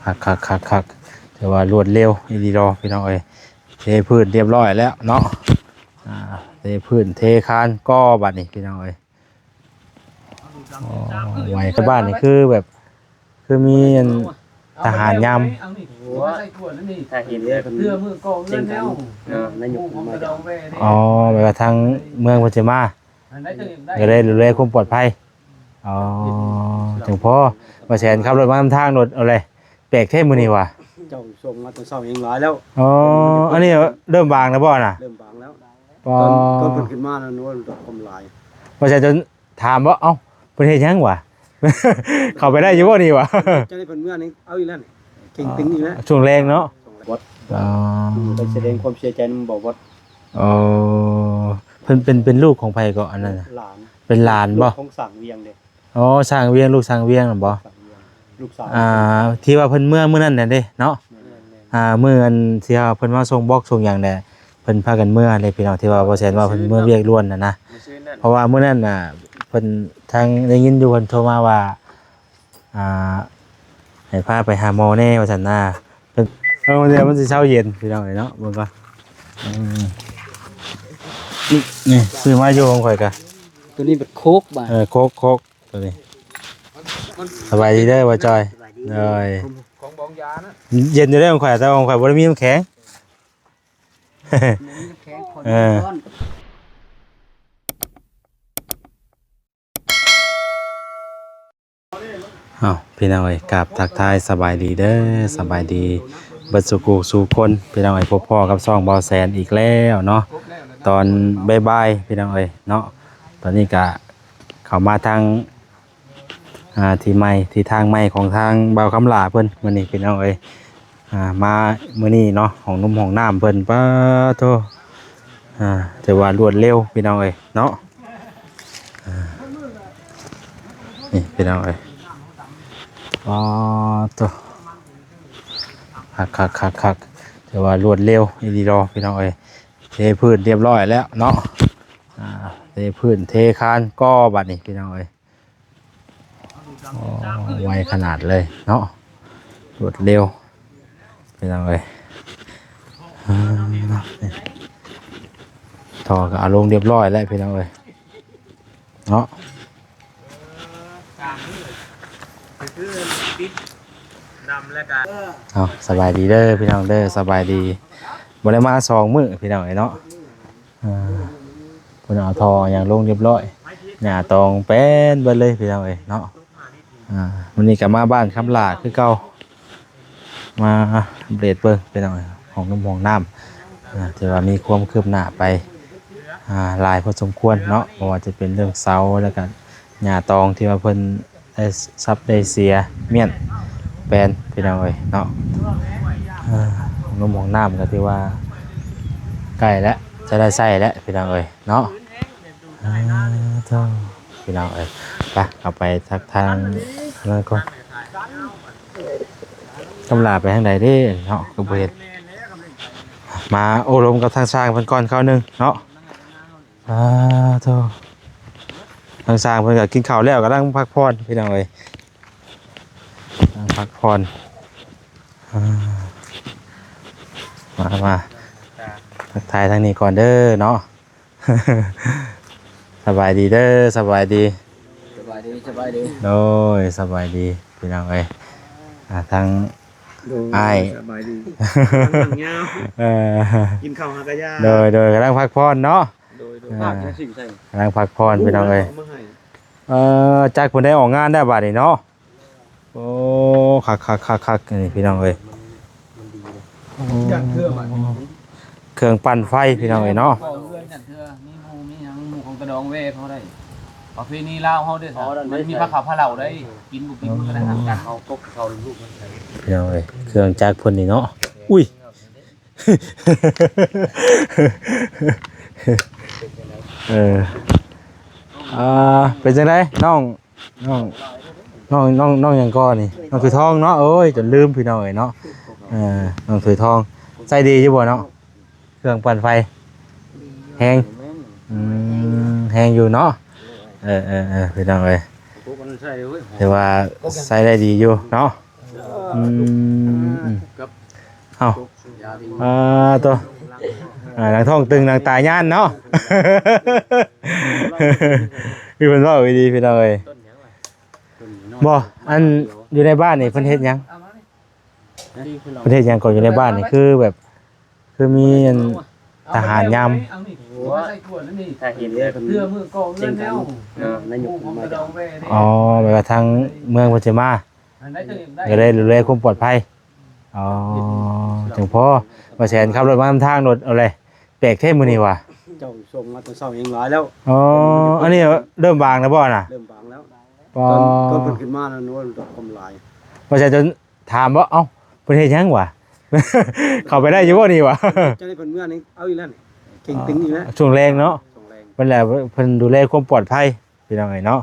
คักแต่ว่ารวดเร็วอีดีรอพี่น้องเอ้ยเทพื้นเรียบร้อยแล้วเนาะเทพื้นเทคานก็บัดนี้พี่น้องเอ้ยไว้ที่บ้านนี่คือแบบคือมีทหารยามถ้าเห็นเลยเพื่อมือก็เงินแล้วนั่นอยู่มาอ๋อแบบว่าทางเมืองพัชมาก็ได้ดูแลความปลอดภัยอ๋อถึงพ่อมาแชนขับรถมาทางรถอะไรแปลกแค่มื้อนี้ว่ะเจ้าส่งมาตอนเช้าเองหลายแล้วอ๋ออันนี้เริ่มบางแล้วบ่น่ะเริ่มบางแล้วตอนเพิ่นขึ้นมาแล้วนู้นความหลายมาแชนจนถามว่าเอ้าเพิ่นเฮ็ดหยังวะเข้าไปได้อยู่บ่นี่วะจะได้เพิ่นเมื่อนี้เอาอีกแล้วเก่งตึงอีกแล้วช่วงแรงเนาะวัดไปแสดงความเสียใจนำบอกวัดอ๋อเพิ่นเป็นลูกของไผก็อันนั้นหลานเป็นหลานบ่ของสั่งเวียงเด้อ๋อสร้างเวียงลูกสร้างเวียงบ่ลูกสาวที่ว่าเพิ่นเมื่อนั้นน่ะเด้เนาะมื้ออันที่ว่าเพิ่นมาส่งบอกส่งหยังแหละเพิ่นพากันเมื่อเลยพี่น้องที่ว่าบ่แซ่นว่าเพิ่นเมื่อเวียกล้วนน่ะนะเพราะว่ามื้อนั้นน่ะเพิ่นทางได้ยินอยู่เพิ่นโทรมาว่าให้พาไปหาหมอแน่ว่าซั่นน่ะเพิ่นเดี๋ยวมันสิเช้าเย็นพี่น้องเนาะเบิ่งก่อนนี่ซื้อมาอยู่ของข่อยกะตัวนี้เป็นโคกบ่โคกตัวนี้สบายดีเด้อบ่จอยเลยของบองยานะเย็นอยู่ได้ของข่อยแต่ของข่อยบ่ได้มีน้ำแข็งพี่น้องเอ้ยกราบทักทายสบายดีเด้อสบายดีเบิดสุขุสู่คนพี่น้องเอ้ยพบพ่อกับซ่องเบาแสนอีกแล้วเนาะตอนบ่ายๆพี่น้องเอ้ยเนาะตอนนี้ก็เข้ามาทางที่ใหม่ที่ทางใหม่ของทางเบาคำลาเพิ่นมื้อนี้พี่น้องเอ้ยมามื้อนี้เนาะของนุ่มของน้ำเพิ่นป้าโตแต่ว่ารวดเร็วพี่น้องเอ้ยเนาะนี่พี่น้องเอ้ยอ๋อตัวคักแต่ว่ารวดเร็วอีดีรอพี่น้องเอ้ยเทพื้นเรียบร้อยแล้วเนาะเทพื้นเทคานก็บัดนี้พี่น้องเอ้ยไวขนาดเลยเนาะรวดเร็วพี่น้องเอ้ยต่อกับอารมณ์เรียบร้อยแล้วพี่น้องเอ้ยเนาะสบายดีเด้อพี่น้องเด้อสบายดีบ่ได้มา2 มื้อพี่น้องเอ้ยเนาะเพิ่นเอาทออย่างลงเรียบร้อยหญ้าตองเป็นเบิดเลยพี่น้องเอ้ยเนาะวันนี้ก็มาบ้านคำลาคือเก่ามาเบรดเบิ่งพี่น้องของน้ำของน้ำถือว่ามีความคืบหน้าไปหลายพอสมควรเนาะเพราะว่าจะเป็นเรื่องเสาแล้วก็หญ้าตองที่ว่าเพิ่นได้ซับได้เสียเมียนแปลนพี่น้องเอ้ยเนาะน้ำของน้ำก็ถือว่าใกล้แล้วจะได้ใส่แล้วพี่น้องเอ้ยเนาะพี่น้องเอ้ยไปเอาไปทักทางนั่นก่อนกำลาไปทางใดเด้เนาะกระเบ็ดมาโอ้ลมกับทางสร้างเพิ่นก่อนข้าวนึงเนาะทางสร้างเพิ่นก็กินข้าวแล้วกำลังพักผ่อนพี่น้องเอ้ยพักผ่อนมาทักทายทางนี้ก่อนเด้อเนาะสบายดีเด้อสบายดีโอ้ยสบายดีพี่น้องเอ้ยทางอ้ายสบายดีกินข้าวหากะยาโดยกำลังพักผ่อนเนาะกำลังพักผ่อนพี่น้องเอ้ยจากคนได้ออกงานได้บาดนี่เนาะโอ้คักนี่พี่น้องเอ้ยเครื่องปั่นไฟพี่น้องเอ้ยเนาะกระดองเว่เขาได้ประเพณีลาวเขาได้มันมีผ้าขาวผ้าเหล่าได้กินบุกกินมือนะครับการเขาตกเขาลูกพี่น้องเอ้ยเครื่องจักรเพิ่นนี่เนาะอุ้ยเป็นจังได๋น้องยังก่อนี่น้องถือทองเนาะเอ้ยจนลืมพี่น้องเอ้ยเนาะน้องถือทองใจดีอยู่บ่เนาะเครื่องปั่นไฟแฮงอยู่เนาะพี่น้องเอ้ยแต่ว่าใช้ได้ดีอยู่เนาะ กับ เอ้าย าที่ ตัวหลังท้องตึงหลังตายย่านเนาะ พี่เพิ่นเว้าดีๆพี่น้องเอ้ย ต้นหยังวะ บ่อันอยู่ในบ้านนี่เพิ่นเฮ็ดหยังเพิ่นเฮ็ดหยังก่อนอยู่ในบ้านนี่คือแบบคือมีอันทหารยาม เอานี่หัวใส่ขวดนั่นนี่ ถ้าเห็นเลย เพื่อมือกองเงินแล้ว นั่นอยู่ ของ มาก ระดองแว่นี่ อ๋อแบบว่าทางเมืองเพิ่นสิมา อันได้จะเห็นได้ ก็เลยดูแลความปลอดภัยอ๋อจังพอว่าแสนขับรถมานำทางรถเอาเลยแปลกแท้มื้อนี้ว่ะ เจ้าส่งมาตอนเช้าเองหลายแล้ว อ๋ออันนี้เริ่มบางแล้วบ่น่ะ เริ่มบางแล้ว ปอ ต้นเพิ่นขึ้นมาแล้วนู้นดอกกำลาย ว่าแสนจนถามว่าเอ้าเพิ่นเฮ็ดหยังวะ เข้าไปได้อยู่บ่นี่วะ เจ้านี่เพิ่นเมื่อนี้เอาอีกแล้วนี่เก่งตึงอีกแล้ว ช่วงแรงเนาะ ส่งแรง เพิ่นแหละเพิ่นดูแลความปลอดภัยพี่น้องเอ้ยเนาะ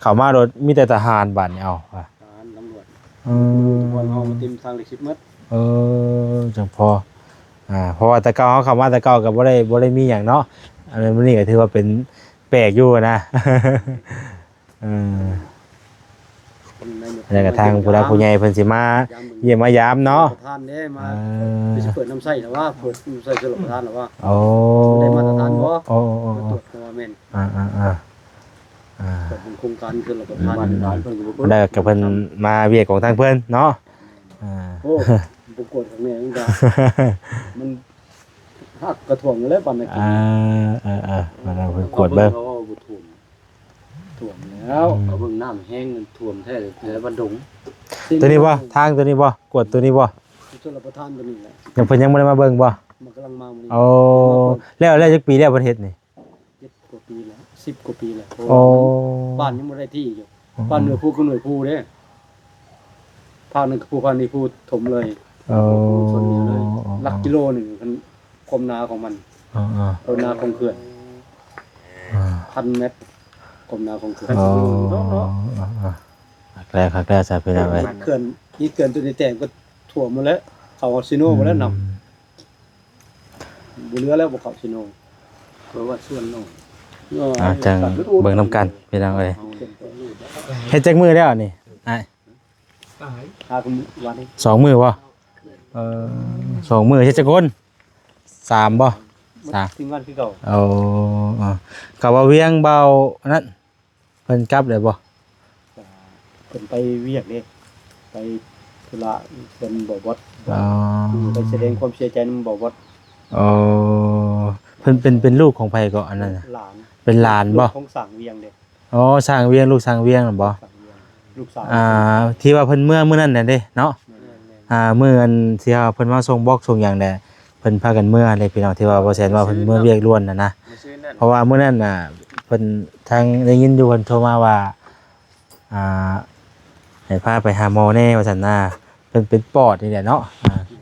เข้ามารถมีแต่ทหารบัดนี่เอาว่ะ ทหารตำรวจ อื วัน ม เฮามาเต็มทางเลย10เมตร จังพอเพราะว่าแต่เก่าเขาเข้ามาแต่เก่าก็บ่ได้มีหยังเนาะอันนี้มื้อนี้ก็ถือว่าเป็นแปลกอยู่นะ เออ คนในหมู่ แล้วก็ทางผู้รักผู้ใหญ่เพิ่นสิมาเยี่ยมมายามเนาะ ประธานเด้มา เอ ไป อ สิเปิดน้ำใส่หรือว่าเปิดน้ำใส่คือประธานหรือว่า โอ้ ได้มาตรฐานบ่ โอ้ มาตรวจตัวแม่น อ่าเปิดโครงการคือประธานมาตรฐานเพิ่นก็บ่ แล้วก็เพิ่นมาเวียกของทางเพิ่นเนาะอ่า โอ้บ่กดข้างในมันก็มันหักกระถ่วงอยู่แล้วปานนั้น มาเราเพิ่นกวดเบิ่ง เขาบ่ถ่วงแล้ว เอาเบิ่งน้ำแห้งท่วมแท้เลยแล้วบันดง ตัวนี้บ่ทางตัวนี้บ่กวดตัวนี้บ่ ชลประทานตัวนี้แหละ ยังเพิ่นยังบ่ได้มาเบิ่งบ่ มันกำลังมามื้อนี้ โอ้แล้วจักปีแล้วเพิ่นเฮ็ดนี่ 7กว่าปีแล้ว10กว่าปีแล้ว โอ้ บ้านยังบ่ได้ที่อยู่บ้านหน่วยผู้คือหน่วยผู้เด้ภาคนึงคือผู้ภาคนี้ผู้ถมเลย โอ้ ส่วนนี้เลยหลักกิโลหนึงมันความหนาของมัน อ๋อ ความหนาของเขื่อน 1,000 เมตรความหนาของเขื่อน อ๋อคักแล้วจะเป็นอะไร เขื่อนนี่เขื่อนตัวนี้แต่งก็ท่วมหมดแล้วเขาเอาซิโนหมดแล้วนำบ่เหลือแล้วบ่เข้าซิโนเพราะว่าส่วนน้อย จังเบิ่งนํกันพี่น้องเอ้ยเฮ็ดจักมื้อแล้วนี่อ้าย หาคุณวันนี้ 2 มื้อบ่2 มื้อเฮ็ดจักคน3บ่ ทีมงานคือเก่า เอาก็ว่าเวียงเบาอันนั้นเพิ่นกลับได้บ่ เพิ่นไปเวียกเด้ไปธุระเพิ่นบ่บด อ๋อ ไปแสดงความเสียใจนำบ่บด อ๋อเพิ่นเป็นลูกของไผก็อันนั้นน่ะ หลาน เป็นหลานบ่ ลูกของสั่งเวียงเด้ อ๋อสร้างเวียงลูกสร้างเวียงน่ะบ่ สั่งเวียงลูกสาว ที่ว่าเพิ่นเมื่อมื้อนั้นน่ะเด้เนาะ แม่น มื้ออันที่ว่าเพิ่นมาส่งบอกส่งหยังแหละเพิ่นพากันเมื่อเลยพี่น้องที่ว่าบ่แซ่นว่าเพิ่นเมื่อเวียกล้วนน่ะนะ มาซื้อนั่น เพราะว่ามื้อนั้นน่ะเพิ่นทางได้ยินอยู่เพิ่นโทรมาว่าให้พาไปหาหมอแน่ว่าซั่นน่ะเพิ่นเป็นปอดนี่แหละเนาะ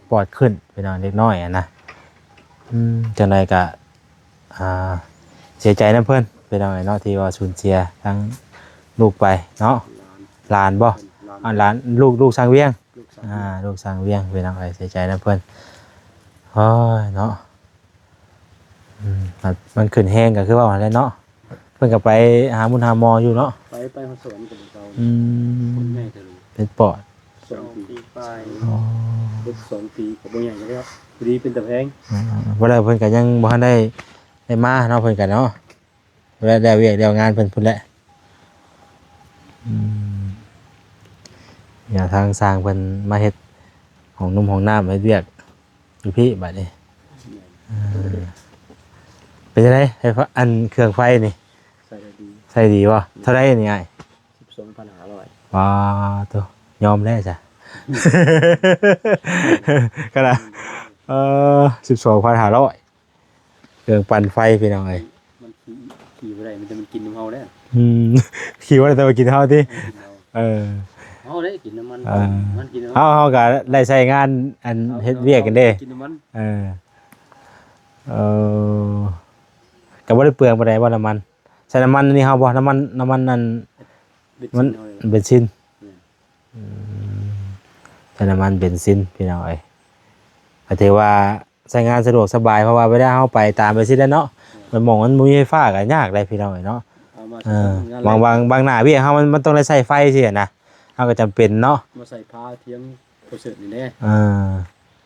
ปอดขึ้นพี่น้องเล็กน้อยอะนะจังไดก็เสียใจนํเพิ่นพี่น้องเนาะที่ว่าสูญเสียทั้งลูกไปเนาะหลานบ่ หลาน หลานลูกสร้างเวียง ลูกสาว ลูกสร้างเวียงพี่น้องเสียใจนํเพิ่นโอ้ยเนาะมันขึ้นแห้งก็คือว่าอะไรเนาะเพิ่นก็ไปหาหมุนหาหมออยู่เนาะ ไปเฮาสวนกับเก่า คนใหญ่เถอะลูก เป็นปอด 2 ปี ไป เด็ก2 ปีก็บ่ใหญ่แล้วพอดีเป็นตะแพง บ่ได้เพิ่นก็ยังบ่ทันได้มาเนาะเพิ่นก็เนาะเวลาได้เวียกได้งานเพิ่นพุ่นแหละอย่าทางสร้างเพิ่นมาเฮ็ดของนุ่มของน้ำให้เวียกอยู่พี่บัดนี้เป็นจังได๋ไฟฟ้าอันเครื่องไฟนี่ ใส่ได้ดี ใส่ดีบ่เท่าไรนี่ไง 12,500 ว้าตัวยอมแล้วจ้ะ ก็นะ12,500เครื่องปั่นไฟพี่น้องเอ้ย มันขี่บ่ได้มันจะมันกินน้ำเฮาได้ คิดว่าจะมากินเฮาติเออ เฮาได้กินน้ำมันมันกินน้ำ เฮาก็ได้ใช้งานอันเฮ็ดเวียกกันเด้ กินน้ำมัน เออก็บ่ได้เปลืองปานใดบ่น้ำมันใช้น้ำมันนี่เฮาบ่น้ำมันนั่นมันเบนซินใช้น้ำมันเบนซินพี่น้องเอ้ยก็ถือว่าใช้งานสะดวกสบายเพราะว่าเวลาเฮาไปตามไปซิได้เนาะมันมองมันบ่มีไฟฟ้าก็ยากได้พี่น้องเอ้ยเนาะ บางหน้าเวียกเฮามันต้องได้ใช้ไฟสินะเฮาก็จำเป็นเนาะ มาใส่ผ้าเทียง ผู้เสิร์ฟนี่แน่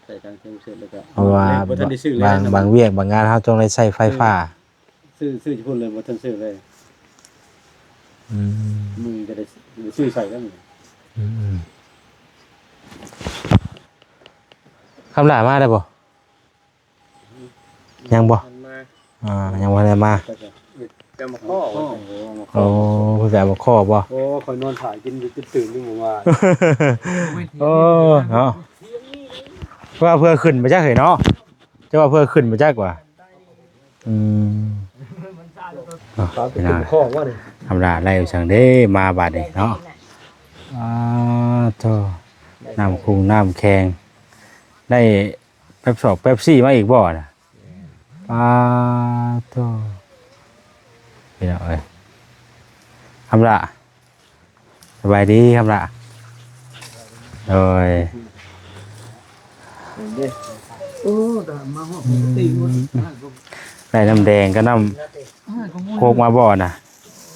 ใส่ทางผู้เสิร์ฟแล้วก็ เพราะว่า บ่ทันได้ซื้อเลย บางเวียกบางงานเฮาต้องได้ใช้ไฟฟ้า ซื้อที่พุ่นเลยบ่ทันซื้อเลย อืม มือก็ได้ซื้อใส่แล้วนี่ อืมคำลามาได้บ่ยังบ่ มันมา ยังบ่ได้มา ก็จะ จะมาข้อ โอ้ ว่า โห โอ้เพิ่นแบบบ่ข้อบ่ โอ้คอยนอนถ่ายกินจนตื่นนี่หมู่ว่า โอ้เนาะว่าเพื่อขึ้นมาจักเหยเนาะจะว่าเพื่อขึ้นมาจักว่าอืม ครับเป็นข้อว่านี่ ธรรมดาไล่สั่งเด้มาบาดนี้เนาะโธ่น้ำคุงน้ำแข็งได้แป๊บสอบแป๊บซี่มาอีกบ่น่ะโธ่พี่น้องเอ้ยธรรมดาสบายดีธรรมดาโดย โอ้แต่มาฮอดปกติหมด ได้น้ำแดงก็น้ำโคกมาบ่อน่ะ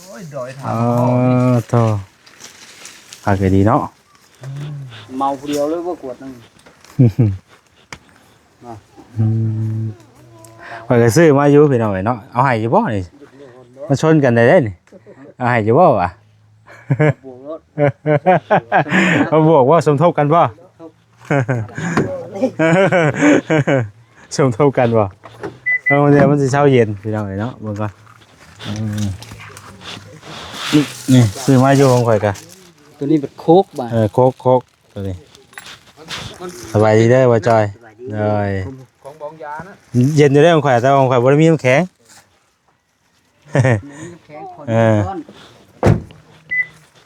โอ้ยดอยถาม โธ่ปากก็ดีเนาะ เมาผู้เดียวเลยว่ากวดนึง ปากก็ซื้อมาอยู่พี่น้องเนาะเอาให้อยู่บ่นี่มาชนกันได้เด้นี่เอาให้อยู่บ่วะ บวกรถ เอาบวกว่าสมทบกันบ่สมทบกันบ่เอาเดี๋ยวมันสิเช้าเย็นพี่น้องเนาะเบิ่งก่อนนี่ซื้อมาอยู่ของข่อยกะ ตัวนี้เป็นโคกบ่า โคกตัวนี้สบายดีเด้อว่าจอยเลย ของบองยานะ เย็นอยู่ได้ของข่อยแต่ของข่อยบ่ได้มีน้ำแข็ง แข็งคน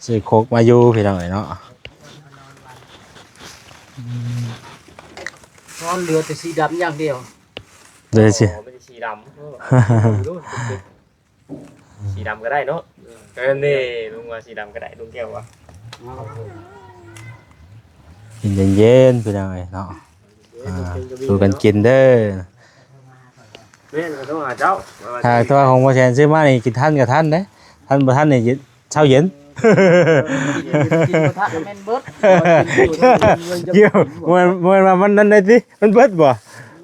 ซื้อโคกมาอยู่พี่น้องเนาะ นอนเรือแต่สีดำอย่างเดียว เดี๋ยวสิ ไม่ใช่สีดำสีดำก็ได้เนาะนี่ลุงว่าสีดำก็ได้ลุงแก้ววะ เย็นๆพี่น้องเนาะดูกันกินเด้อ แม่ก็ต้องหาเจ้า ถ้าตัวของบ่แซนซื้อมานี่กินทันก็ทันเด้ทันบ่ทันนี่เช้าเย็น กินกระทะแม่นเบิด เกี่ยวมันว่ามันนั่นได้สิมันเบิดบ่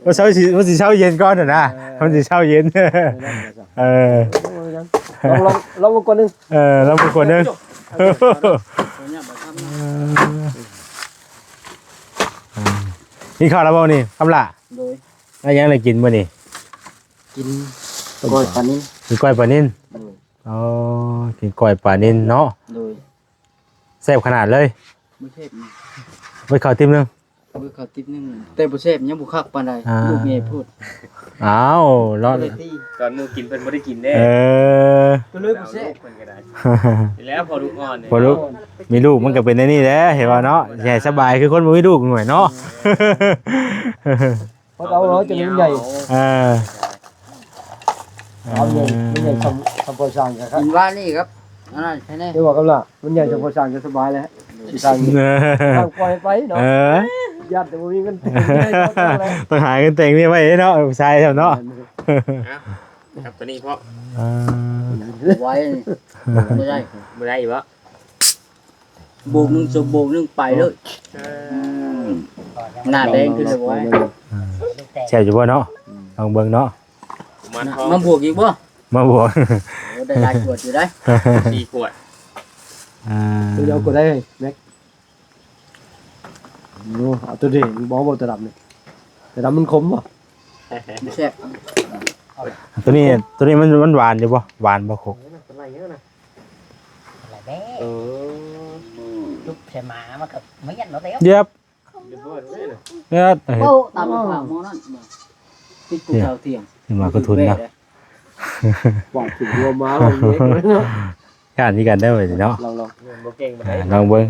ว่าเช้าสิมันสิเช้าเย็นก่อนน่ะนะมันสิเช้าเย็นลองก่อนนึง แล้วบางคนนึงนี่ข้าวแล้วบ่นี่คำละ โดย แล้วยังได้กินบ่นี่ กินก้อยปลานิ่ม กินก้อยปลานิ่นอ๋อกินก้อยปลานิ่นเนาะ โดย แซ่บขนาดเลย บ่เทพ ไปข้าวติ้มนึง เบิดข้าวติ๊บนึงแต่บ่แซ่บยังบ่คักปานใดลูกเมียพูด อ้าวรอด ตอนมูกินเพิ่นไม่ได้กินแน่ ก็เลยบ่แซ่บ เพิ่นก็ได้แล้วพอลูกอ่อนเนี่ย พอลูกมีลูกมันก็เป็นในนี่แหละเห็นว่าเนาะใหญ่สบายคือคนบ่มีลูกหน่อยเนาะ เพราะเราจะมันใหญ่ เอาใหญ่มันใหญ่ทำพอสร้างครับ กินว่านี่ครับอันนั้นใช่แน่ เดี๋ยวบอกกันล่ะมันใหญ่ทำพอสร้างจะสบายแล้วสิสร้างทางปล่อยไปเนาะญาติแต่บ่มีเงินต้องหาเงินแต่งนี่ไว้เนาะชายแถวเนาะ ครับตัวนี้เพราะ ไว้นี่ไม่ได้ ไม่ได้อยู่วะ โบกนึงสมโบกนึงไปเลยหน้าแดงขึ้นเลยไว้ แช่อยู่บ่เนาะลองเบิ่งเนาะ มันทอง มาบวกอีกบ่ มาบวก ได้หลายขวดอยู่ได้ 4 ขวด เดี๋ยวก็ได้แม็กโอ้เอาตัวเด่นบ่ตัวดำนี่ตัวดำมันคมบ่ ไม่แซ่บ ตัวนี้มันหวานอยู่บ่หวานบ่คก เออ lúc xe mà mà cực mấy anh nó téo เย็บ เดี๋ยวเพิ่นเลยนะ เฮ็ด โอ้ตามข่าวหมอนั่นติดกูเจ้าเตียง นี่มากระทุนนะ ว่าถึงรวมมาแล้วเนาะ ย่านนี้กันได้เว้ยเนาะ ลอง บ่เก่งบ่ได้ ลองเบิ่ง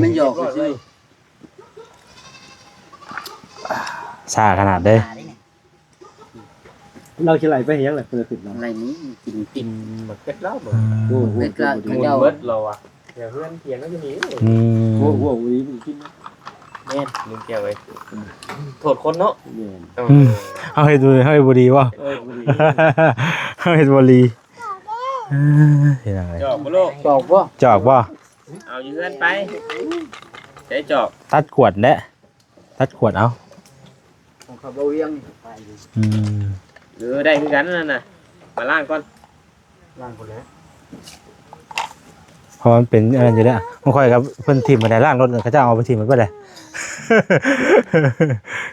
มันหยอกซื่อ ซ่าขนาดเด้ à đấy nè เราสิไหลไปเฮ็ดแหละเพิ่นขึ้นเนาะ อะไรนี้กิน กินหมดเป็ดแล้วบ่ โอ้โห เล็กละ มัน เจ้า เบิดเราอ่ะเดี๋ยวเพื่อนเถียงก็จะหนี โอ้โหวีมันกิน แม่นลุงแก้วเอ้ยโทษคนเนาะ แม่น เอาให้ดูให้บ่ดีบ่ เอาให้บ่ดีเฮ็ดอะไร จอกบ่โลก จอกบ่ จอกบ่ เอาอยู่เพื่อนไปใช้จอบ ตัดขวดแหละตัดขวดเอา ของเขาบ่เวียง อืม หรือได้คือกันนั่นน่ะมาล่างก่อน ล่างคนแล้ว เพราะมันเป็นอะไรอยู่แล้วมันค่อยกับเพิ่นทีมมาได้ล่างรถเขาจะเอาไปทีมมันก็ได้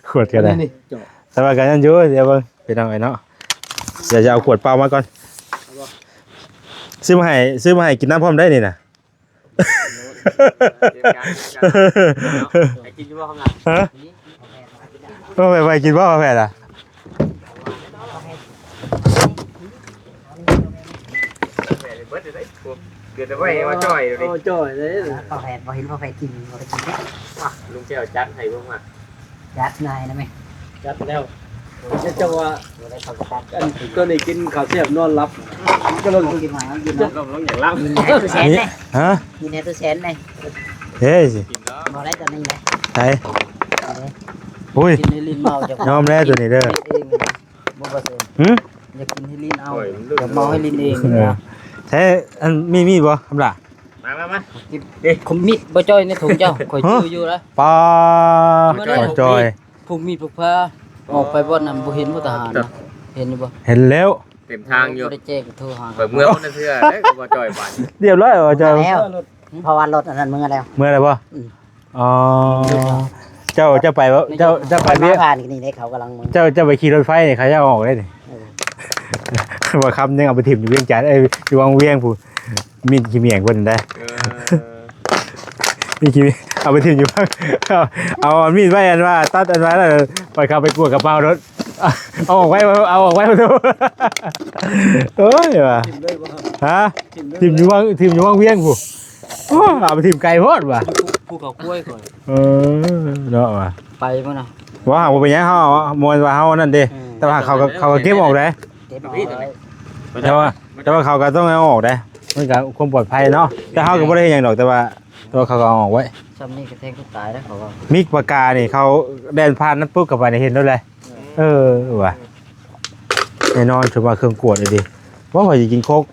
ขวดก็ได้ นี่จบ แต่ว่ากันนั้นอยู่เดี๋ยวเบิ่งเป็นเอาไงเนาะเดี๋ยวจะเอาขวดเปล่ามาก่อนซื้อมาให้กินน้ำพร้อมได้นี่นะ ไอ้กินอยู่บ่ข้างหลัง ฮะไปกินบ่แฟนอ่ะ เบิดได้เกิดแต่ว่าว่าจ่อยดิ โอ้จ่อยเลย พอแฟนพอเห็นพอแฟนกินพอไปกินแล้ว ลุงแก้วจัดให้เบิ่งว่า ยัดนายนะแม่ จัดแล้วจะจังว่า ดูได้เขาจะตัด อันก็นี่กินข้าวแซ่บนอนหลับก็ลง กินหวานกิน ลองอย่างล่ำ กินแฮตู้แสนเลย ฮะ กินแฮตู้แสนเลย เฮ้ยสิ บอกได้ตอนนี้เลย ไทยอุ้ย กินให้ลิ้นเมาจะ ยอมแล้วตัวนี้เด้อ เองบ่บ่เซน หึ อยากกินให้ลิ้นเอาเดี๋ยวเมาให้ลิ้นเอง ใช้อันมีบ่คำล่ะ มา คมมิดบ่จ้อยในถุงเจ้าข่อยจื้ออยู่แล้ว ปลาจอย พวกมีดพวกพาออกไปบ่นำบ่เห็นบ่ทหารเห็นบ่ เห็นแล้ว เต็มทางอยู่ บ่ได้แจ้งโทรหา เปิดเมื่อคนเทื่อได้ก็บ่จ่อยบาด เรียบร้อยจอย แล้วเพราะว่ารถอันนั้นมึงแล้ว เมื่อไรบ่อ๋อเจ้าไปบ่เจ้าไปเบี้ย ผ่านนี่ได้เขากำลังมึง เจ้าไปขี่รถไฟนี่เขาจะเอาออกได้นี่ว่าคำยังเอาไปถิ่มอยู่เวียงจันทน์อยู่วังเวียงผู้มีขี้เมียงเพิ่นได้มีขี้เอาไปถิ่มอยู่บ้างเอามีดไว้อันว่าตัดอันไว้แล้วปล่อยเขาไปกลัวกระเป๋ารถเอาออกไว้มาดูเอ้ยว่ะ กินเลยบ่ครับ ฮะถิ่มอยู่วังเวียงผู้เอาไปถิ่มไกลโพดว่ะ ภูเขากล้วยก่อน เนาะว่ะ ไปมั้งนะ ว่าหาบ่เป็นหยังเฮามวนว่าเฮานั่นเด้แต่ว่าเขาก็เก็บออกได้ เก็บเอาไว้ แต่ว่าเขาก็ต้องเอาออกได้มันก็ความปลอดภัยเนาะแต่เฮาก็บ่ได้เฮ็ดหยังดอกแต่ว่าเขาก็เอาออกไว้ ซ้ำนี่ก็แทงก็ตายแล้วเขาก็ มิกปากกานี่เขาแดนผ่านนั้นปุ๊บกลับไปนี่เห็นแล้วเลยว่ะแน่นอนถือว่าเครื่องกวดเลยดิว่าข่อยสิกินโคก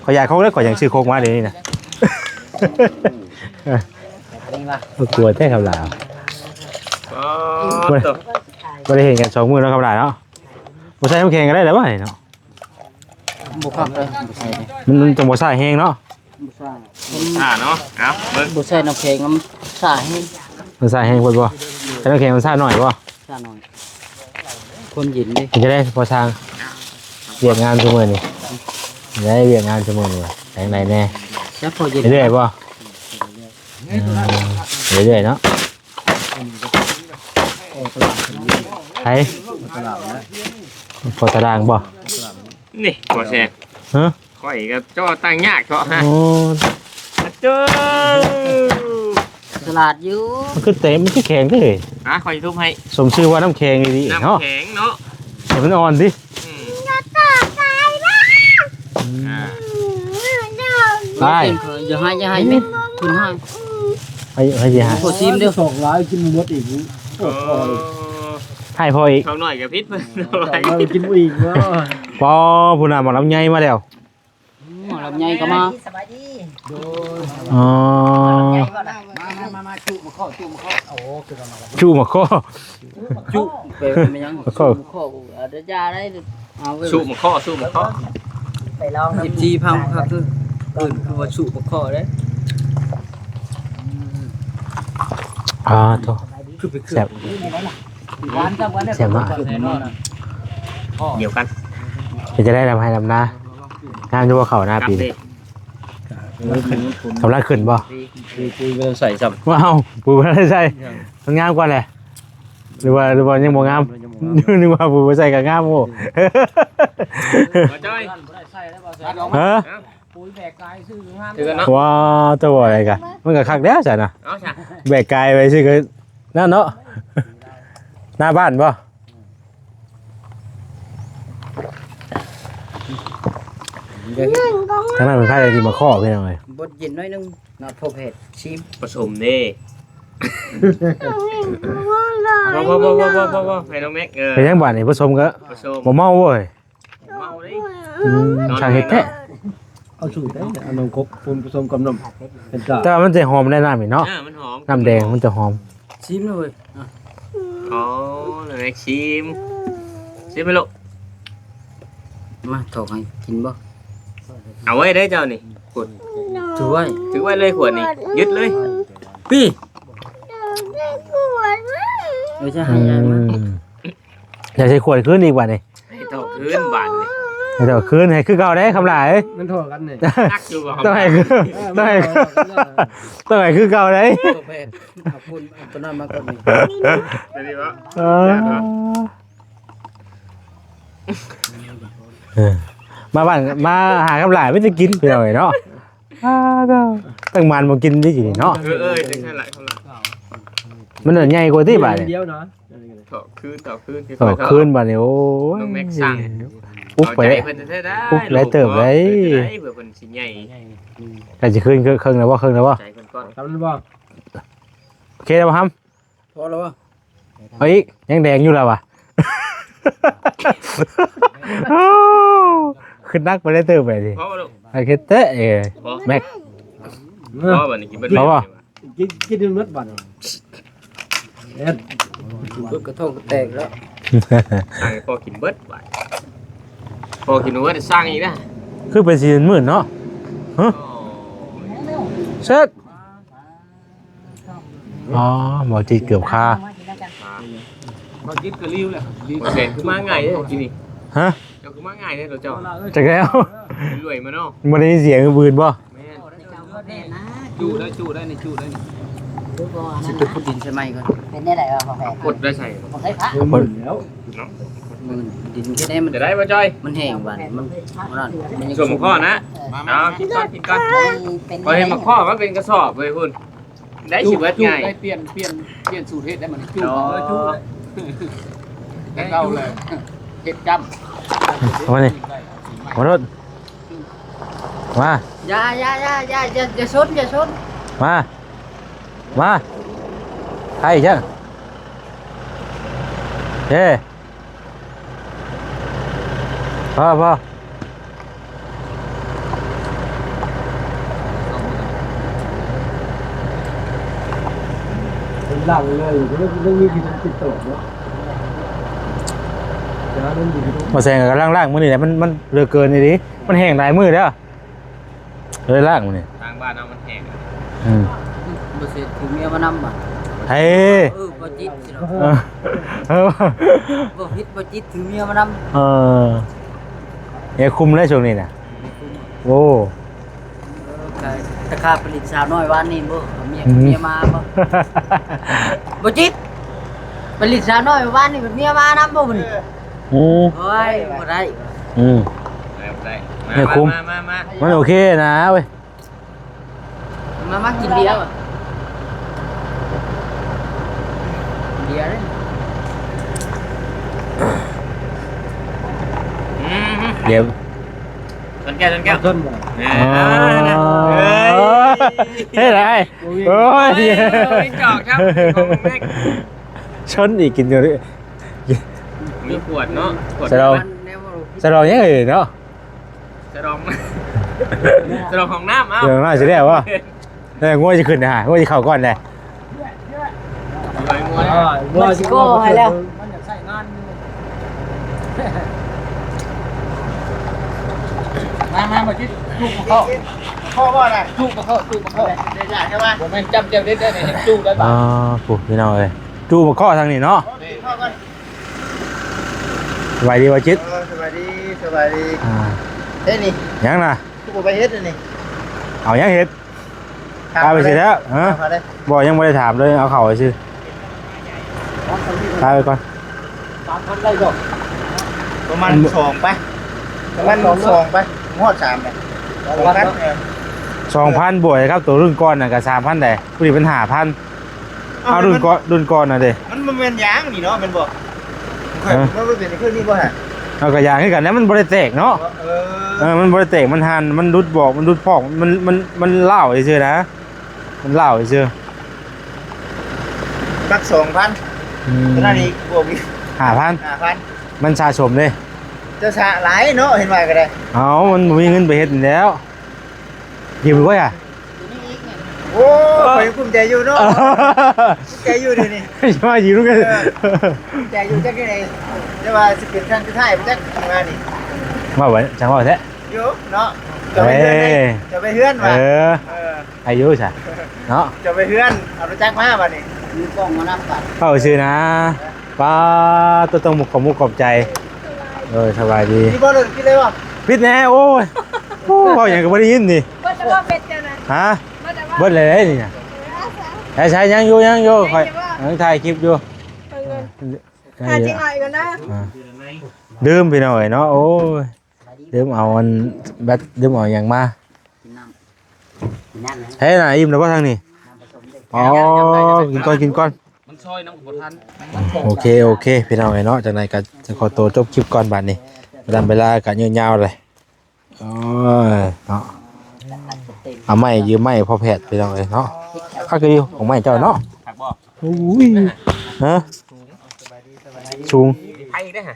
ข่อยอยากโคกแล้วข่อยอยากซื้อโคกมาเดี๋ยวนี้นะ นี่ว่า กลัวแท้ครับหลาวบ่ได้เห็นกัน2มื้อแล้วครับหลาวเนาะบ่ใส่น้ำแข็งก็ได้แล้วบ่เนาะ บุคักเลยบุใส่ มันจังบ่ใส่แห้งเนาะ บุใส่ เนาะเอาเบิ่ง บุใส่น้ำแข็งมันสาให้ มันใส่แห้งเพิ่นบ่ใส่น้ำแข็งมันใส่หน่อยบ่ สาหน่อยคนหยินดิ ถึงจะได้พอทางเวียกงานซุมื้อนี่ได้เวียกงานซุมื้อนี่แทงไหนแน่ แล้วพอหยิน เรื่อยๆป่ะเรื่อยๆเนาะใช่พอตารางป่ะ นี่บ่แซ่ ฮะ ข่อยก็จ่อตั้งยากเถาะฮะ โอ้ เจ้า ตลาดอยู่ มันคือเต็มมันคือแข็งเลย ข่อยทุบให้ สมชื่อว่าน้ำแข็งดีๆเนาะ น้ำแข็งเนาะ เห็นมันอ่อนดิ ไปอย่าให้มิดคุณให้ ให้สิฮะ โคชิมเดียว สองร้ายกินหมดอีกโอ้ย ให้พออีก เขาหน่อยกับพิษเพิ่นเอาไว้ เรากินอีกเนาะ พอผู้นำหมอลำไยมาแล้ว ลำไยก็มา สบายดี อ๋อ มาจุมาข้อโอ้คือมา ชูมาข้อ จุเป็นยัง มาข้อ ข้อเดี๋ยวยาได้เอาไว้ สู้มาข้อสู้มาข้อ ไปลอง 14พังครับคือคือว่าสุบ่ข้อเด้ โต คือไปคือ แซ่บ หวานจังหวานได้ แซ่บมาก เดี๋ยวกัน จะได้ทำให้ทำหน้างานดูว่าเขาหน้าปีนี้กำลังขึ้นบ่ คุยกันใส่จับ ว้าวปูไม่ได้ใส่มันงามกว่าแหละหรือว่ายังบ่งามนึกว่าปูไม่ใส่ก็งามโอ้ มาจ้อย ฮะ ปุ๋ยแบกกายซื้องาม ถือกันเนาะ ว้าวตัวอะไรกันมันก็คักแล้วจ้ะนะ เอาจ้ะ แบกกายไปสิก็นั่นเนาะหน้าบ้านบ่ทางนั้นมันค่ายอะไรที่มาข้อพี่น้องเอ้ย บดเย็นน้อยนึงนอดพบเห็ดชิม ผสมเด้บ่ให้น้องแม็กเป็นยังบ้านนี่ผสมก็ ผสม บ่เมาเว้ย เมาดิ ช่างเฮ็ดแท้ เอาสูตรได้เอานมครกปูนผสมกับนมเป็นกะ แต่ว่ามันจะหอมได้น้ำอีกเนาะ มันหอม น้ำแดงมันจะหอม ชิมเลย อ๋อไหนชิมไปลูก มาถอกให้กินบ่ เอาไว้ได้เจ้านี่ขวด ถือไว้ ถือไว้เลยขวดนี่ยึดเลย พี่เดี๋ยวจะให้ยายมา อย่าใช้ขวดขึ้นอีกว่านี่ ให้เท่าคืนบาทเลย ให้เดี๋ยวขึ้นให้คือเก่าได้คำหลาย มันโทษกันนี่ นักอยู่บ่ ต้องให้คือต้องให้คือต้องให้คือเก่าได้ ตัวแพทย์เอาคุณเอาตัวนั้นมาก่อนนี่ ได้ดีวะ มาบ้านมาหาคำหลายไม่จะกินไปหน่อยเนาะตั้งมันมากินได้จีเนาะ จังซั่นหลายเท่าไหร่ มันเหนื่อยใหญ่กว่าที่บ้าน เดี เนี่ย ยวเนาะ เท่าคืน คืนบ้านเนี่ยโอ้ย น้องแม็กสั่ง ปุ๊บไป เอาใจ เลย เพิ่นจะได้ ปุ๊บแล้วเติบเลย เผื่อเพิ่นสิใหญ่ แต่จะคืนเครื่องแล้วว่าเครื่องแล้วว่า ใจเพิ่นก่อน ทำได้บ่ โอเคแล้วครับ พอแล้ววะ เฮ้ยยังแดงอยู่แล้ววะขึ้นนักไปได้เติบไปดิ เพราะว่าลูก ไอ้เคเต้แม็ก เพราะว่านี่กินเบิด เพราะว่า กินมัดบัดเอ็ด ปึ๊กกระทงก็แตกแล้ว สั่งพอกินเบิดบาดพอกินว่าจะสร้างอีกนะ คือเป็นสีหมื่นเนาะเช็ดอ๋อหมอจีเกือบคา มากินกะลิ้วแหละลิ้ว เสร็จคือมาง่ายเด้อกินนี่ ฮะ เจ้าคือมาง่ายเด้อเจ้า จากแล้ว รวยมาเนาะ มันได้ยินเสียงบืนป่ะ แม่น จูได้นี่จูได้นี่ สิไปขุดดินใช่ไหมก่อน เป็นได้ไรวะพ่อแม่ กดได้ใส่ ผมได้พระ คน แล้ว มือดินแค่นี้มัน จะได้บ่จ้อย มันแห้งบานมันนั่นมันยัง ส่วนหมกข้อนะเอากินก่อนเป็น พอเห็นหมกข้อมันเป็นกระสอบเว้ยคุณได้สิเบิด จู ง่าย ได้เปลี่ยนสูตรเฮ็ดได้มันจู อ๋อ จูได้เก่าเลยเฮ็ดจ เอามานี่ขอโทษมา อย่าชน มาใครช่างเฮ้พอเป็นหลังเลยต้องมีกินติดต่อเนาะจะนั่นดีที่ มาแซงกับล่างมือนี่แหละมันเลือเกินนี่ดิมันแห้งหลายมือแล้วเลยล่างมือนี่ ทางบ้านเอามันแห้ง บ่เสร็จถึงเมียมานำบ่ เฮ้ย บ่จิตสิเนาะ เออ บ่ฮิตบ่จิตถึงเมียมานำ เออเนี่ยคุมได้ช่วงนี้นะโอ้ ตะคาผลิตสาวน้อยวันนี้บ่เมียมาบ่บ่จิตผลิตสาวน้อยวันนี้เมียมานำบ่นี่ โอ้ โอ้ยบ่ได้ ได้ เนี่ยคุม มา มันโอเคนะเว้ย มากินเบียร์บ่เบียร์เลย เดี๋ยว ชนแก้ว ต้นบ่ เฮ้ยไรโอ้ย จอกครับ ชนอีกกินอยู่ดิ มีขวดเนาะขวด จะลองยังไงเนาะ จะลองของน้ำเอ้า เดี๋ยวน่าจะได้ว่าง่วงจะขึ้นนะฮะง่วงจะเข่าก่อนเลย มันสิโก้ให้แล้ว มากินจูบเข้า พ่อว่าอะไร จูบเข้า ได้จ่ายใช่ไหม ผมแม่นจำเจ็บได้ได้เนี่ยจูบได้ อ๋อปุ๊บพี่น้องเลยจูมาข้อทางนี้เนาะสบายดีวะจิต สบายดี เฮ้ยนี่ ยังนะ กูไปเฮ็ดนี่ เอายังเห็ดตายไปสิแล้วฮะบอกยังไม่ได้ถามเลยเอาเข่าไปสิตายไปก่อน ประมาณ2ไปประมาณ2ไปฮอด3ไป2,000บวกครับตัวรุ่นก้อนน่ะกับ3,000ได้ผู้ดีเป็น5,000เอารุ่นก้อนน่ะเด้ มันเป็นยางนี่เนาะมันบ่มันเป็นเครื่องนี้บ่ฮะ เอากระยางให้กันแล้วมันบริเตกเนาะมันบริเตกมันหันมันรุดบอกมันรุดพอกมันเล่าเฉยๆนะมันเล่าเฉย สัก 2,000ตัวนั้นอีกบวกอีก 5,000 5,000 มันชาชมเลย จะสะหลายเนาะเห็นว่าก็ได้ เอามันบ่มีเงินไปเฮ็ดนี่แล้ว ยิ้มไว้อ่ะ โอ้ไปภูมิใจอยู่เนาะภูมิใจอยู่เดี๋ยวนี้ ใช่ไหมยิ้มกัน ภูมิใจอยู่จักได๋แต่ว่าสิเป็นครั้งสุดท้ายบ่จักทำงานนี่ มาไว้จังหวะแท้ อยู่เนาะจะไปเฮือนได้จะไปเฮือนว่ะอายุใช่เนาะ จะไปเฮือนเอารถจักรมาบัดนี้ มีกล้องมานำกัน เข้าชื่อนะป้าตัวต้องมุกขอบใจสบายดี นี่บ่รถกินเลยวะ พิษแน่โอ้ยเขาอย่างก็ไม่ได้ยินนี่ ว่าจะว่าเป็ดเจ้านะ ฮะ ว่าจะว่า เบิดเลยนี่นะใช่ยังอยู่คอยยังถ่ายคลิปอยู่ หาจริงหน่อยก่อนนะ ดื่มไปหน่อยเนาะโอ้ยดื่มเอาอันแบตดื่มเอาอย่างมา กินน้ำกินน้ำนะ เฮ้ยน่ะอิ่มแล้วป่ะทางนี้อ๋อกินก่อน มันซอยน้ำบ่ทัน โอเคพี่น้องเนาะจากนั้นก็จะขอตัวจบคลิปก่อนบัดนี้ดันเวลากันยาวๆเลยโอ้ยเนาะเอาไม้ยืมไม้พอแพทย์พี่น้องเนาะข้าคือของไม้เจ้าเนาะ หักบ่ อุ้ยฮะสูง ไผอีกได้อฮะ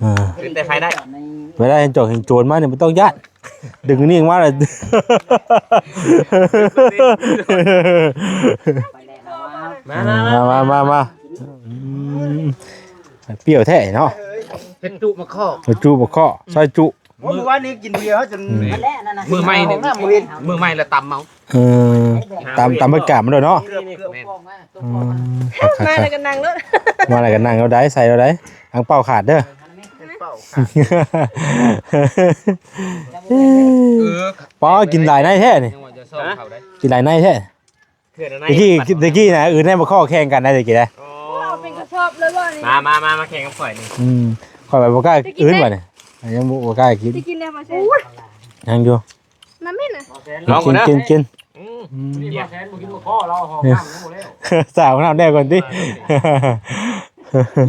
อ่า ขึ้นแต่ไผได้ เวลาเห็นโจรเห็นโจรมาเนี่ยมันต้องยัดดึงนี่ออกมาเลย ไปแล้วนะ มาอืมเปรี้ยวแท้เนาะ เฮ็ดจุมาข้อ จุบกข้อซอยจุ โอ้เมื่อวานนี้กินเบียร์เขาจน นั่นแหละนั่นน่ะ มือใหม่เนี่ยมือใหม่ละตำเมา เออตามประกาศมันด้วยเนาะ เกือบกล้องมาตัว อื พ่อ ม มาอะไรกันนางเลิศ มาอะไรกันนั่งเราได้ใส่เราได้อังเป่าขาดเด้อ เป้า ปอกินหลายในแท้นี่ ยังว่าจะซ่อมเขาได้ กินหลายในแท้ เพื่อนอะไร ตะกี้นะอื่นได้มาข้อแข่งกันได้ตะกี้ได้ เราเป็นกระชอบเลยว่านี่ มาแข่งกับข่อยนี่ ข่อยไปบ่กล้าอื่นว่ะเนี่ยยังบ่กล้ากิน จะกินได้มาใช่ ยังอยู่ น้ำไม่น่ะ กิน นี่บ่แสนบ่กินบ่ข้อเราห้องน้ำยังบ่แล้ว สาวน้ำได้ก่อนดิ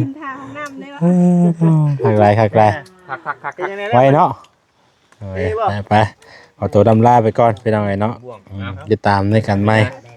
กินทางน้ำได้ว่า คักไร คัก ไว้เนาะไปเอาตัวดำล่าไปก่อนไปเอาไงเนาะติดตามในกันไหม แด